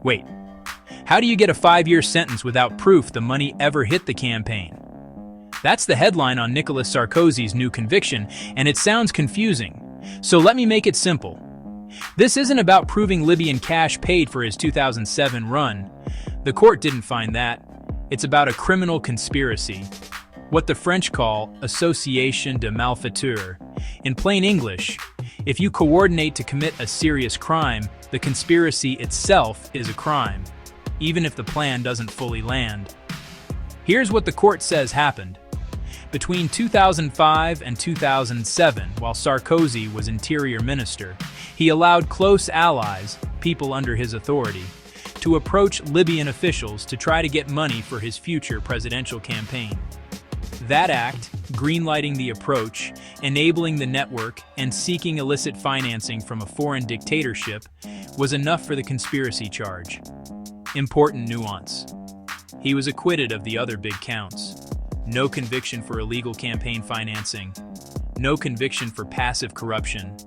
Wait, how do you get a 5-year sentence without proof the money ever hit the campaign? That's the headline on Nicolas Sarkozy's new conviction, and it sounds confusing. So let me make it simple. This isn't about proving Libyan cash paid for his 2007 run. The court didn't find that. It's about a criminal conspiracy, what the French call association de malfaiteurs. In plain English, if you coordinate to commit a serious crime, the conspiracy itself is a crime, even if the plan doesn't fully land. Here's what the court says happened. Between 2005 and 2007, while Sarkozy was interior minister, he allowed close allies, people under his authority, to approach Libyan officials to try to get money for his future presidential campaign. That act, greenlighting the approach, enabling the network, and seeking illicit financing from a foreign dictatorship, was enough for the conspiracy charge. Important nuance. He was acquitted of the other big counts. No conviction for illegal campaign financing. No conviction for passive corruption.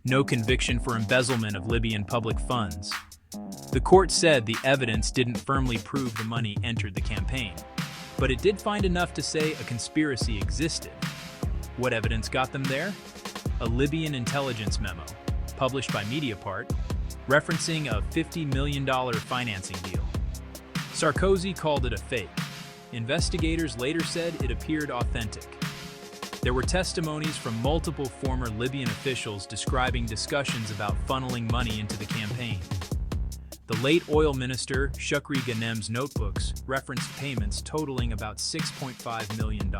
No conviction for embezzlement of Libyan public funds. The court said the evidence didn't firmly prove the money entered the campaign, but it did find enough to say a conspiracy existed. What evidence got them there? A Libyan intelligence memo, published by Mediapart, referencing a $50 million financing deal. Sarkozy called it a fake. Investigators later said it appeared authentic. There were testimonies from multiple former Libyan officials describing discussions about funneling money into the campaign. The late oil minister Shukri Ghanem's notebooks referenced payments totaling about $6.5 million.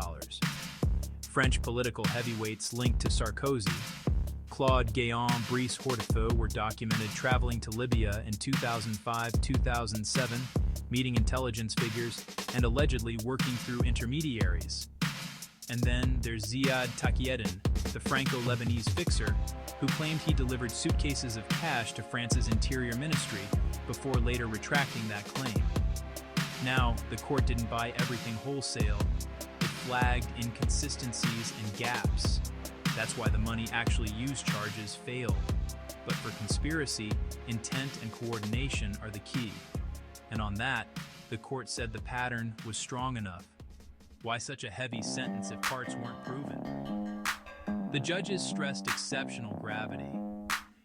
French political heavyweights linked to Sarkozy, Claude Guéant, Brice Hortefeux, were documented traveling to Libya in 2005-2007, meeting intelligence figures, and allegedly working through intermediaries. And then there's Ziad Takieddine, the Franco-Lebanese fixer, who claimed he delivered suitcases of cash to France's interior ministry before later retracting that claim. Now, the court didn't buy everything wholesale. It flagged inconsistencies and gaps. That's why the money actually used charges failed. But for conspiracy, intent and coordination are the key. And on that, the court said the pattern was strong enough. Why such a heavy sentence if parts weren't proven? The judges stressed exceptional gravity.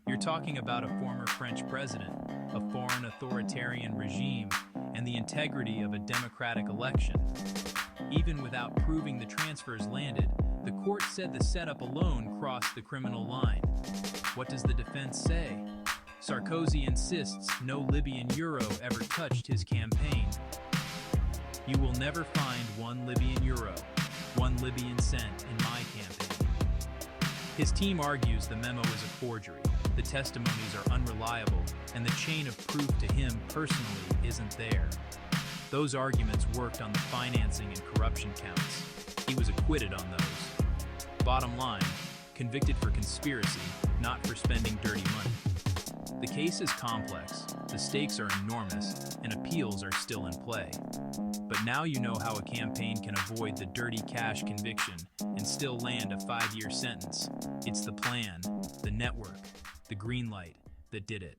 You're talking about a former French president, a foreign authoritarian regime, and the integrity of a democratic election. Even without proving the transfers landed, the court said the setup alone crossed the criminal line. What does the defense say? Sarkozy insists no Libyan euro ever touched his campaign. You will never find one Libyan euro, one Libyan cent in my campaign. His team argues the memo is a forgery, the testimonies are unreliable, and the chain of proof to him personally isn't there. Those arguments worked on the financing and corruption counts. He was acquitted on those. Bottom line, convicted for conspiracy, not for spending dirty money. The case is complex, the stakes are enormous, and appeals are still in play. But now you know how a campaign can avoid the dirty cash conviction and still land a 5-year sentence. It's the plan, the network, the green light that did it.